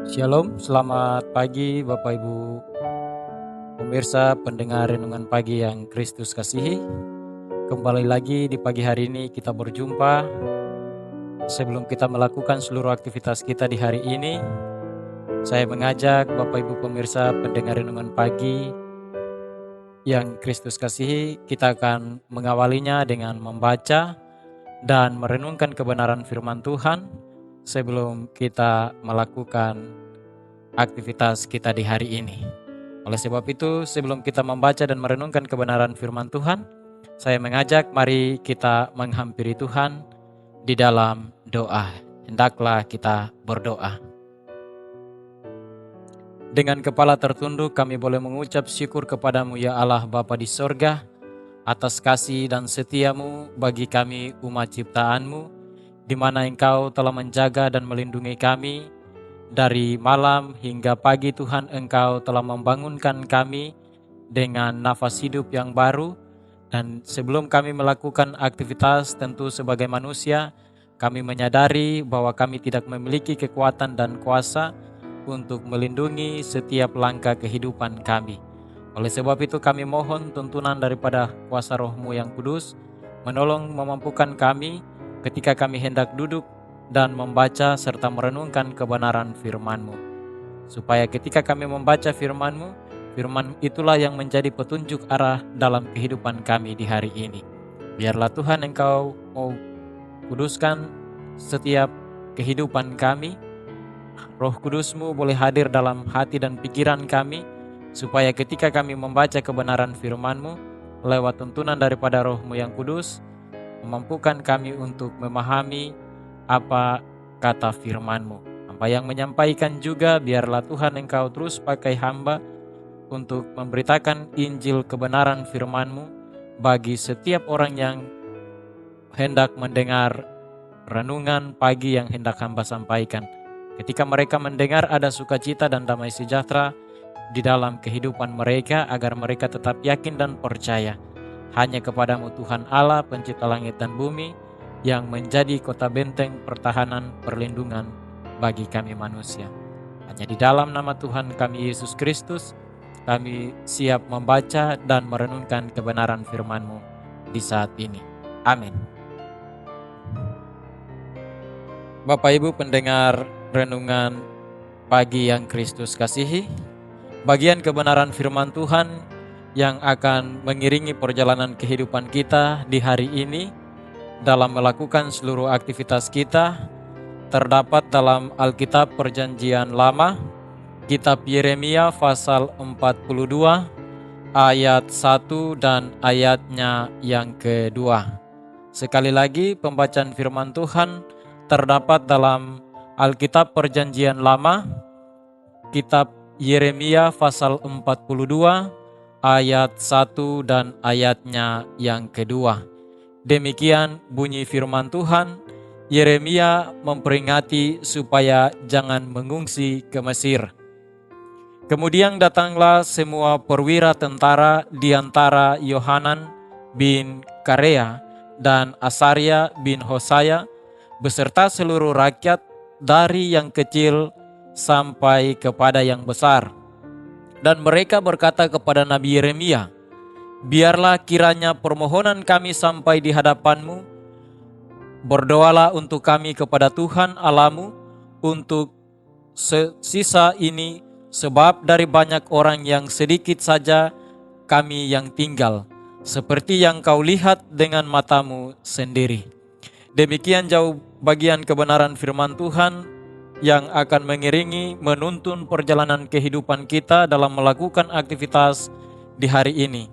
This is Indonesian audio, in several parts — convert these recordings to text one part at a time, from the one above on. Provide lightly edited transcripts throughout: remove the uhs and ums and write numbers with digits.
Shalom, selamat pagi Bapak Ibu pemirsa pendengar renungan pagi yang Kristus kasihi. Kembali lagi di pagi hari ini kita berjumpa. Sebelum kita melakukan seluruh aktivitas kita di hari ini, saya mengajak Bapak Ibu pemirsa pendengar renungan pagi yang Kristus kasihi, kita akan mengawalinya dengan membaca dan merenungkan kebenaran firman Tuhan sebelum kita melakukan aktivitas kita di hari ini. Oleh sebab itu, sebelum kita membaca dan merenungkan kebenaran firman Tuhan, saya mengajak mari kita menghampiri Tuhan di dalam doa. Hendaklah kita berdoa. Dengan kepala tertunduk kami boleh mengucap syukur kepadamu ya Allah Bapa di sorga, atas kasih dan setiamu bagi kami umat ciptaanmu, di mana Engkau telah menjaga dan melindungi kami. Dari malam hingga pagi Tuhan, Engkau telah membangunkan kami dengan nafas hidup yang baru. Dan sebelum kami melakukan aktivitas, tentu sebagai manusia, kami menyadari bahwa kami tidak memiliki kekuatan dan kuasa untuk melindungi setiap langkah kehidupan kami. Oleh sebab itu kami mohon tuntunan daripada kuasa Roh-Mu yang kudus, menolong memampukan kami ketika kami hendak duduk dan membaca serta merenungkan kebenaran firman-Mu. Supaya ketika kami membaca firman-Mu, firman itulah yang menjadi petunjuk arah dalam kehidupan kami di hari ini. Biarlah Tuhan Engkau mau kuduskan setiap kehidupan kami. Roh Kudus-Mu boleh hadir dalam hati dan pikiran kami, supaya ketika kami membaca kebenaran firman-Mu, lewat tuntunan daripada Roh-Mu yang kudus, memampukan kami untuk memahami apa kata firman-Mu. Hamba yang menyampaikan juga, biarlah Tuhan Engkau terus pakai hamba untuk memberitakan Injil kebenaran firman-Mu bagi setiap orang yang hendak mendengar renungan pagi yang hendak hamba sampaikan. Ketika mereka mendengar, ada sukacita dan damai sejahtera di dalam kehidupan mereka, agar mereka tetap yakin dan percaya hanya kepadamu Tuhan Allah pencipta langit dan bumi, yang menjadi kota benteng pertahanan perlindungan bagi kami manusia. Hanya di dalam nama Tuhan kami Yesus Kristus, kami siap membaca dan merenungkan kebenaran firman-Mu di saat ini. Amin. Bapak Ibu pendengar renungan pagi yang Kristus kasihi, bagian kebenaran firman Tuhan yang akan mengiringi perjalanan kehidupan kita di hari ini dalam melakukan seluruh aktivitas kita terdapat dalam Alkitab Perjanjian Lama, Kitab Yeremia pasal 42 ayat 1 dan ayatnya yang kedua. Sekali lagi pembacaan firman Tuhan terdapat dalam Alkitab Perjanjian Lama, Kitab Yeremia pasal 42 ayat 1 dan ayatnya yang kedua. Demikian bunyi firman Tuhan. Yeremia memperingati supaya jangan mengungsi ke Mesir. Kemudian datanglah semua perwira tentara di antara Yohanan bin Karea dan Asaria bin Hosaya beserta seluruh rakyat dari yang kecil sampai kepada yang besar. Dan mereka berkata kepada Nabi Yeremia, "Biarlah kiranya permohonan kami sampai di hadapan-Mu. Berdoalah untuk kami kepada Tuhan Allah-Mu untuk sisa ini, sebab dari banyak orang yang sedikit saja kami yang tinggal, seperti yang Kau lihat dengan mata-Mu sendiri." Demikian jauh bagian kebenaran firman Tuhan yang akan mengiringi menuntun perjalanan kehidupan kita dalam melakukan aktivitas di hari ini.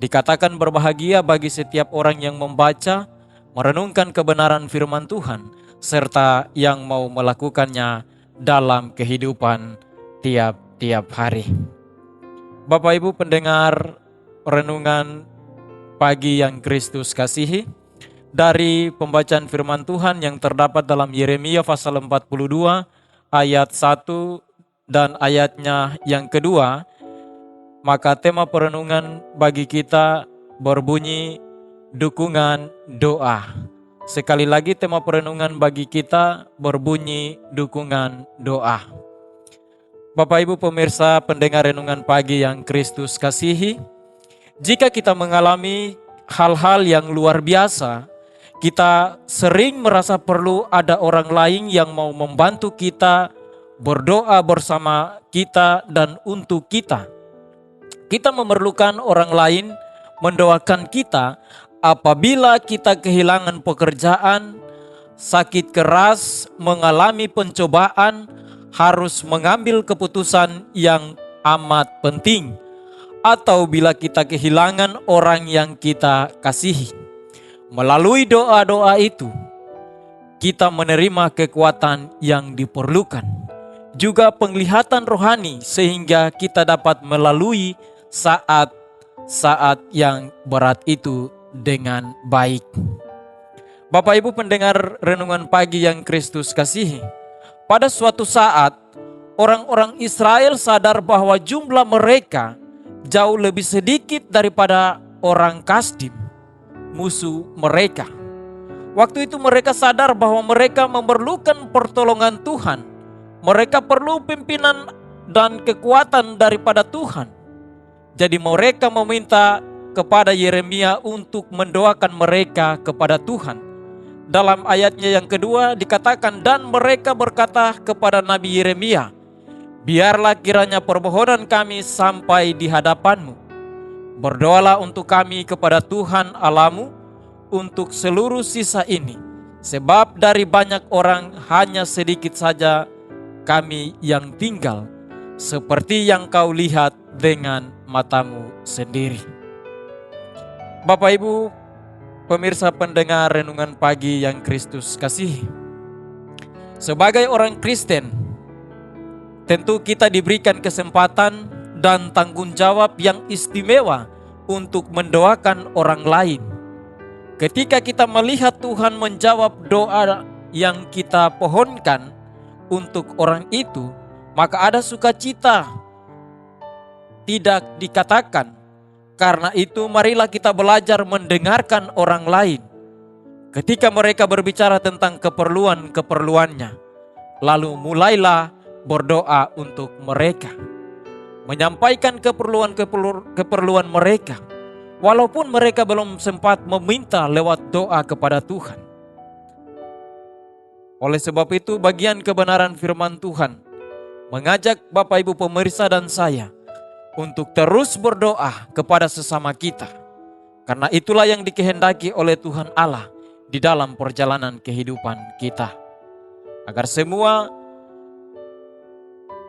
Dikatakan berbahagia bagi setiap orang yang membaca, merenungkan kebenaran firman Tuhan, serta yang mau melakukannya dalam kehidupan tiap-tiap hari. Bapak Ibu pendengar renungan pagi yang Kristus kasihi, dari pembacaan firman Tuhan yang terdapat dalam Yeremia pasal 42 ayat 1 dan ayatnya yang kedua, maka tema perenungan bagi kita berbunyi dukungan doa. Sekali lagi tema perenungan bagi kita berbunyi dukungan doa. Bapak Ibu pemirsa pendengar renungan pagi yang Kristus kasihi, jika kita mengalami hal-hal yang luar biasa, kita sering merasa perlu ada orang lain yang mau membantu kita, berdoa bersama kita dan untuk kita. Kita memerlukan orang lain mendoakan kita apabila kita kehilangan pekerjaan, sakit keras, mengalami pencobaan, harus mengambil keputusan yang amat penting, atau bila kita kehilangan orang yang kita kasihi. Melalui doa-doa itu, kita menerima kekuatan yang diperlukan, juga penglihatan rohani sehingga kita dapat melalui saat-saat yang berat itu dengan baik. Bapak Ibu pendengar renungan pagi yang Kristus kasihi, pada suatu saat orang-orang Israel sadar bahwa jumlah mereka jauh lebih sedikit daripada orang Kasdim, musuh mereka. Waktu itu mereka sadar bahwa mereka memerlukan pertolongan Tuhan. Mereka perlu pimpinan dan kekuatan daripada Tuhan. Jadi mereka meminta kepada Yeremia untuk mendoakan mereka kepada Tuhan. Dalam ayatnya yang kedua dikatakan, dan mereka berkata kepada Nabi Yeremia, biarlah kiranya permohonan kami sampai di hadapanmu. Berdoalah untuk kami kepada Tuhan Allahmu untuk seluruh sisa ini, sebab dari banyak orang hanya sedikit saja kami yang tinggal, seperti yang kau lihat dengan matamu sendiri. Bapak Ibu pemirsa pendengar renungan pagi yang Kristus kasihi, sebagai orang Kristen, tentu kita diberikan kesempatan dan tanggung jawab yang istimewa untuk mendoakan orang lain. Ketika kita melihat Tuhan menjawab doa yang kita pohonkan untuk orang itu, maka ada sukacita tidak dikatakan. Karena itu marilah kita belajar mendengarkan orang lain. Ketika mereka berbicara tentang keperluan-keperluannya, lalu mulailah berdoa untuk mereka. Menyampaikan keperluan mereka, walaupun mereka belum sempat meminta lewat doa kepada Tuhan. Oleh sebab itu bagian kebenaran firman Tuhan mengajak Bapak Ibu pemirsa dan saya untuk terus berdoa kepada sesama kita. Karena itulah yang dikehendaki oleh Tuhan Allah di dalam perjalanan kehidupan kita. Agar semua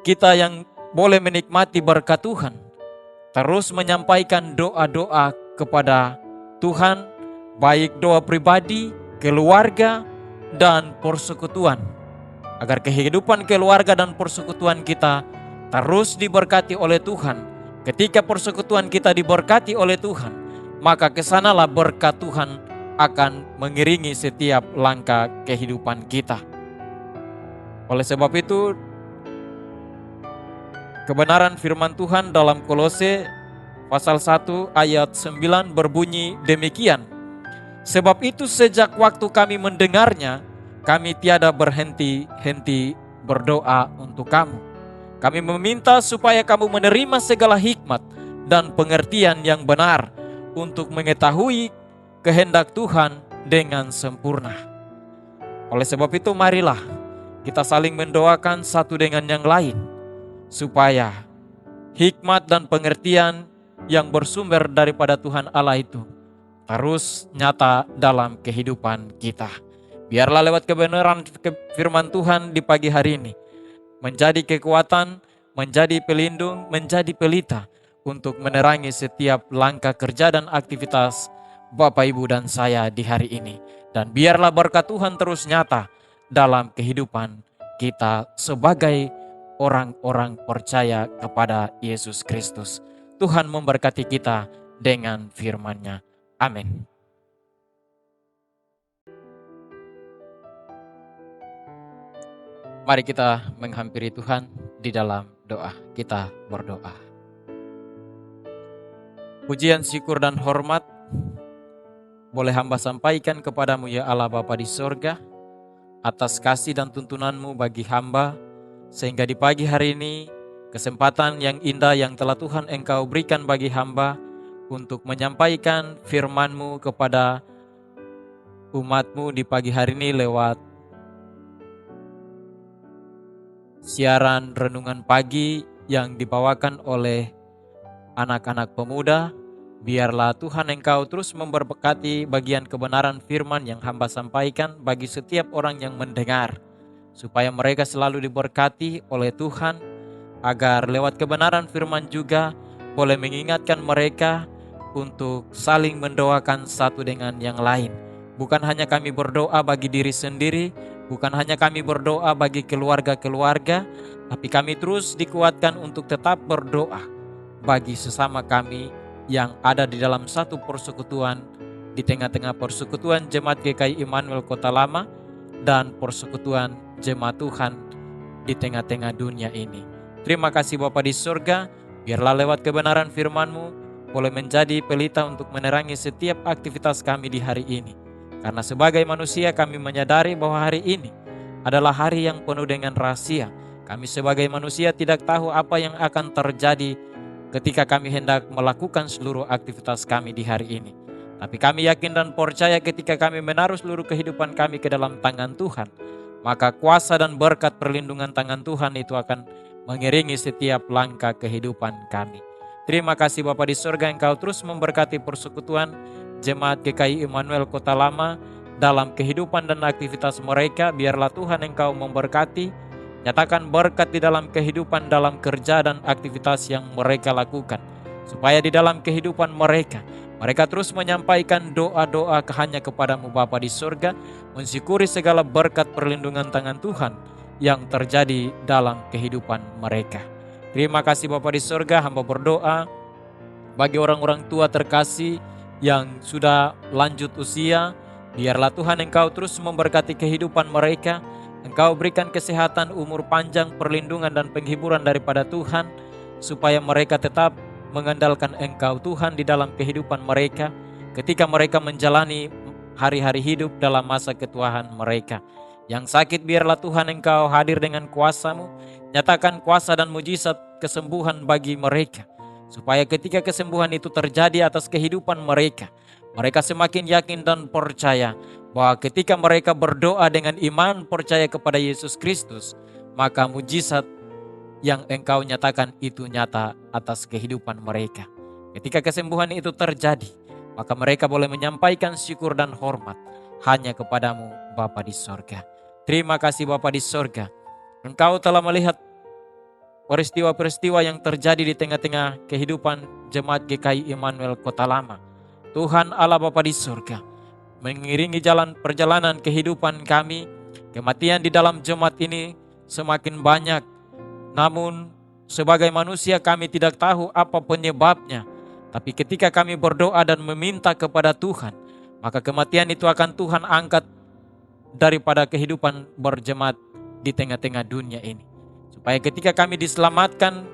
kita yang boleh menikmati berkat Tuhan terus menyampaikan doa-doa kepada Tuhan, baik doa pribadi, keluarga, dan persekutuan. Agar kehidupan keluarga dan persekutuan kita terus diberkati oleh Tuhan. Ketika persekutuan kita diberkati oleh Tuhan, maka kesanalah berkat Tuhan akan mengiringi setiap langkah kehidupan kita. Oleh sebab itu, kebenaran firman Tuhan dalam Kolose pasal 1 ayat 9 berbunyi demikian. Sebab itu sejak waktu kami mendengarnya, kami tiada berhenti-henti berdoa untuk kamu. Kami meminta supaya kamu menerima segala hikmat dan pengertian yang benar untuk mengetahui kehendak Tuhan dengan sempurna. Oleh sebab itu marilah kita saling mendoakan satu dengan yang lain, supaya hikmat dan pengertian yang bersumber daripada Tuhan Allah itu terus nyata dalam kehidupan kita. Biarlah lewat kebenaran firman Tuhan di pagi hari ini menjadi kekuatan, menjadi pelindung, menjadi pelita untuk menerangi setiap langkah kerja dan aktivitas Bapak Ibu dan saya di hari ini. Dan biarlah berkat Tuhan terus nyata dalam kehidupan kita sebagai orang-orang percaya kepada Yesus Kristus. Tuhan memberkati kita dengan firman-Nya. Amin. Mari kita menghampiri Tuhan di dalam doa. Kita berdoa. Pujian, syukur, dan hormat boleh hamba sampaikan kepadamu ya Allah Bapa di sorga, atas kasih dan tuntunanmu bagi hamba, sehingga di pagi hari ini kesempatan yang indah yang telah Tuhan Engkau berikan bagi hamba untuk menyampaikan firman-Mu kepada umat-Mu di pagi hari ini lewat siaran renungan pagi yang dibawakan oleh anak-anak pemuda. Biarlah Tuhan Engkau terus memberkati bagian kebenaran firman yang hamba sampaikan bagi setiap orang yang mendengar, supaya mereka selalu diberkati oleh Tuhan, agar lewat kebenaran firman juga boleh mengingatkan mereka untuk saling mendoakan satu dengan yang lain. Bukan hanya kami berdoa bagi diri sendiri, bukan hanya kami berdoa bagi keluarga-keluarga, tapi kami terus dikuatkan untuk tetap berdoa bagi sesama kami yang ada di dalam satu persekutuan, di tengah-tengah persekutuan Jemaat GKI Immanuel Kota Lama dan persekutuan Jemaat Tuhan di tengah-tengah dunia ini. Terima kasih Bapa di surga, biarlah lewat kebenaran firman-Mu boleh menjadi pelita untuk menerangi setiap aktivitas kami di hari ini. Karena sebagai manusia kami menyadari bahwa hari ini adalah hari yang penuh dengan rahasia. Kami sebagai manusia tidak tahu apa yang akan terjadi ketika kami hendak melakukan seluruh aktivitas kami di hari ini. Tapi kami yakin dan percaya ketika kami menaruh seluruh kehidupan kami ke dalam tangan Tuhan, maka kuasa dan berkat perlindungan tangan Tuhan itu akan mengiringi setiap langkah kehidupan kami. Terima kasih Bapa di surga, Engkau terus memberkati persekutuan Jemaat GKI Immanuel Kota Lama dalam kehidupan dan aktivitas mereka. Biarlah Tuhan Engkau memberkati, nyatakan berkat di dalam kehidupan, dalam kerja dan aktivitas yang mereka lakukan. Supaya di dalam kehidupan mereka terus menyampaikan doa-doa hanya kepadamu Bapa di surga, mensyukuri segala berkat perlindungan tangan Tuhan yang terjadi dalam kehidupan mereka. Terima kasih Bapa di surga, hamba berdoa bagi orang-orang tua terkasih yang sudah lanjut usia. Biarlah Tuhan Engkau terus memberkati kehidupan mereka. Engkau berikan kesehatan, umur panjang, perlindungan dan penghiburan daripada Tuhan, supaya mereka tetap mengandalkan Engkau Tuhan di dalam kehidupan mereka ketika mereka menjalani hari-hari hidup dalam masa ketuaan mereka. Yang sakit biarlah Tuhan Engkau hadir dengan kuasa-Mu, nyatakan kuasa dan mujizat kesembuhan bagi mereka, supaya ketika kesembuhan itu terjadi atas kehidupan mereka semakin yakin dan percaya bahwa ketika mereka berdoa dengan iman percaya kepada Yesus Kristus, maka mujizat yang Engkau nyatakan itu nyata atas kehidupan mereka. Ketika kesembuhan itu terjadi, maka mereka boleh menyampaikan syukur dan hormat hanya kepadamu Bapa di sorga. Terima kasih Bapa di sorga, Engkau telah melihat peristiwa-peristiwa yang terjadi di tengah-tengah kehidupan Jemaat GKI Immanuel Kota Lama. Tuhan Allah Bapa di surga, mengiringi perjalanan kehidupan kami, kematian di dalam jemaat ini semakin banyak. Namun sebagai manusia kami tidak tahu apa penyebabnya. Tapi ketika kami berdoa dan meminta kepada Tuhan, maka kematian itu akan Tuhan angkat daripada kehidupan berjemaat di tengah-tengah dunia ini. Supaya ketika kami diselamatkan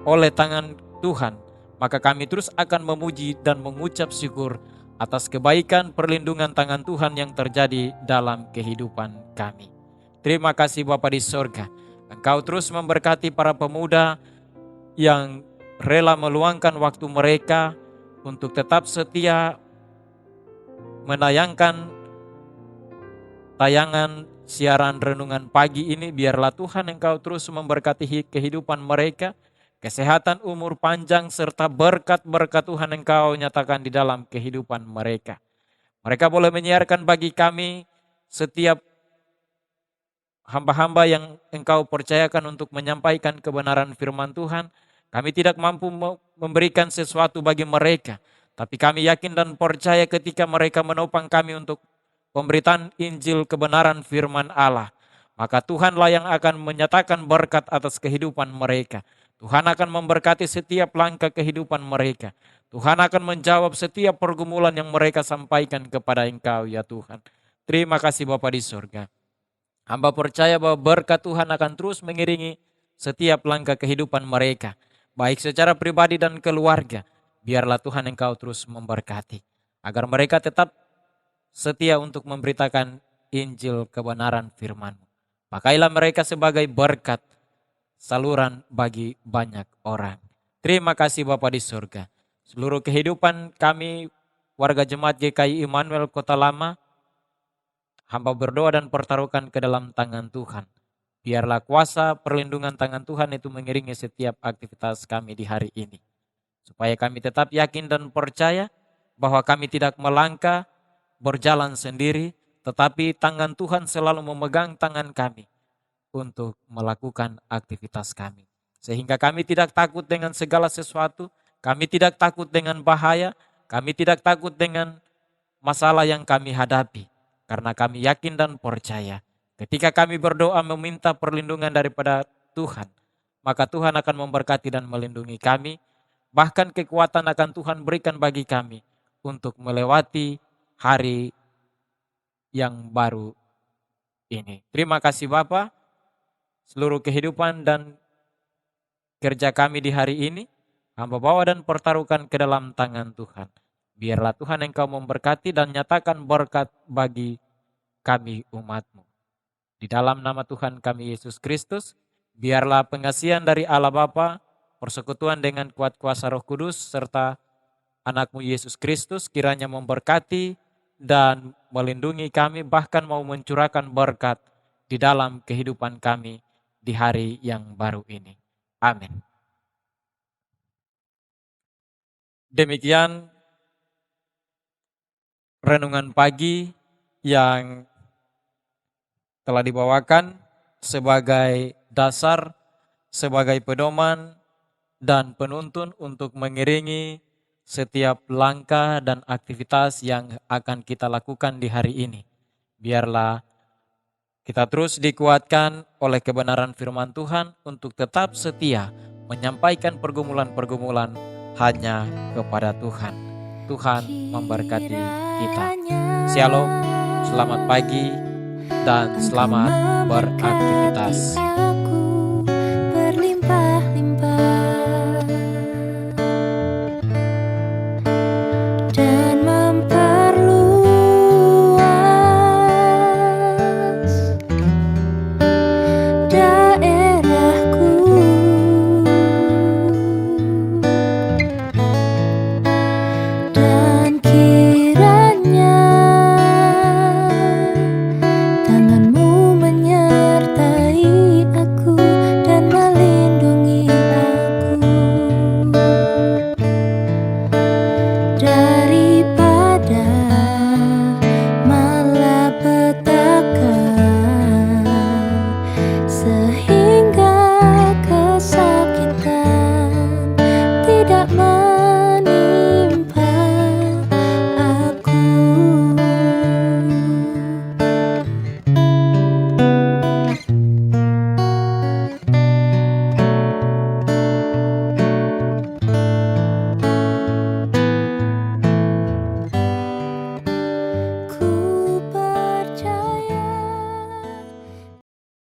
oleh tangan Tuhan, maka kami terus akan memuji dan mengucap syukur atas kebaikan perlindungan tangan Tuhan yang terjadi dalam kehidupan kami. Terima kasih Bapa di sorga, Engkau terus memberkati para pemuda yang rela meluangkan waktu mereka untuk tetap setia menayangkan tayangan siaran renungan pagi ini. Biarlah Tuhan Engkau terus memberkati kehidupan mereka, kesehatan, umur panjang, serta berkat-berkat Tuhan Engkau nyatakan di dalam kehidupan mereka. Mereka boleh menyiarkan bagi kami setiap hamba-hamba yang Engkau percayakan untuk menyampaikan kebenaran firman Tuhan. Kami tidak mampu memberikan sesuatu bagi mereka, tapi kami yakin dan percaya ketika mereka menopang kami untuk pemberitaan Injil kebenaran firman Allah, maka Tuhanlah yang akan menyatakan berkat atas kehidupan mereka. Tuhan akan memberkati setiap langkah kehidupan mereka. Tuhan akan menjawab setiap pergumulan yang mereka sampaikan kepada Engkau ya Tuhan. Terima kasih Bapa di surga. Hamba percaya bahwa berkat Tuhan akan terus mengiringi setiap langkah kehidupan mereka, baik secara pribadi dan keluarga. Biarlah Tuhan Engkau terus memberkati, agar mereka tetap setia untuk memberitakan Injil kebenaran firman-Mu. Pakailah mereka sebagai berkat, saluran bagi banyak orang. Terima kasih Bapa di surga. Seluruh kehidupan kami warga Jemaat GKI Immanuel Kota Lama, hamba berdoa dan pertaruhkan ke dalam tangan Tuhan. Biarlah kuasa perlindungan tangan Tuhan itu mengiringi setiap aktivitas kami di hari ini. Supaya kami tetap yakin dan percaya bahwa kami tidak melangkah berjalan sendiri, tetapi tangan Tuhan selalu memegang tangan kami untuk melakukan aktivitas kami. Sehingga kami tidak takut dengan segala sesuatu, kami tidak takut dengan bahaya, kami tidak takut dengan masalah yang kami hadapi. Karena kami yakin dan percaya, ketika kami berdoa meminta perlindungan daripada Tuhan, maka Tuhan akan memberkati dan melindungi kami. Bahkan kekuatan akan Tuhan berikan bagi kami untuk melewati hari yang baru ini. Terima kasih Bapa, seluruh kehidupan dan kerja kami di hari ini, hamba bawa dan pertaruhkan ke dalam tangan Tuhan. Biarlah Tuhan Engkau memberkati dan nyatakan berkat bagi kami umat-Mu. Di dalam nama Tuhan kami Yesus Kristus, biarlah pengasihan dari Allah Bapa, persekutuan dengan kuat kuasa Roh Kudus, serta anak-Mu Yesus Kristus kiranya memberkati dan melindungi kami, bahkan mau mencurahkan berkat di dalam kehidupan kami di hari yang baru ini. Amin. Demikian renungan pagi yang telah dibawakan sebagai dasar, sebagai pedoman dan penuntun untuk mengiringi setiap langkah dan aktivitas yang akan kita lakukan di hari ini. Biarlah kita terus dikuatkan oleh kebenaran firman Tuhan untuk tetap setia menyampaikan pergumulan-pergumulan hanya kepada Tuhan. Tuhan memberkati kita. Shalom, selamat pagi, dan selamat beraktivitas.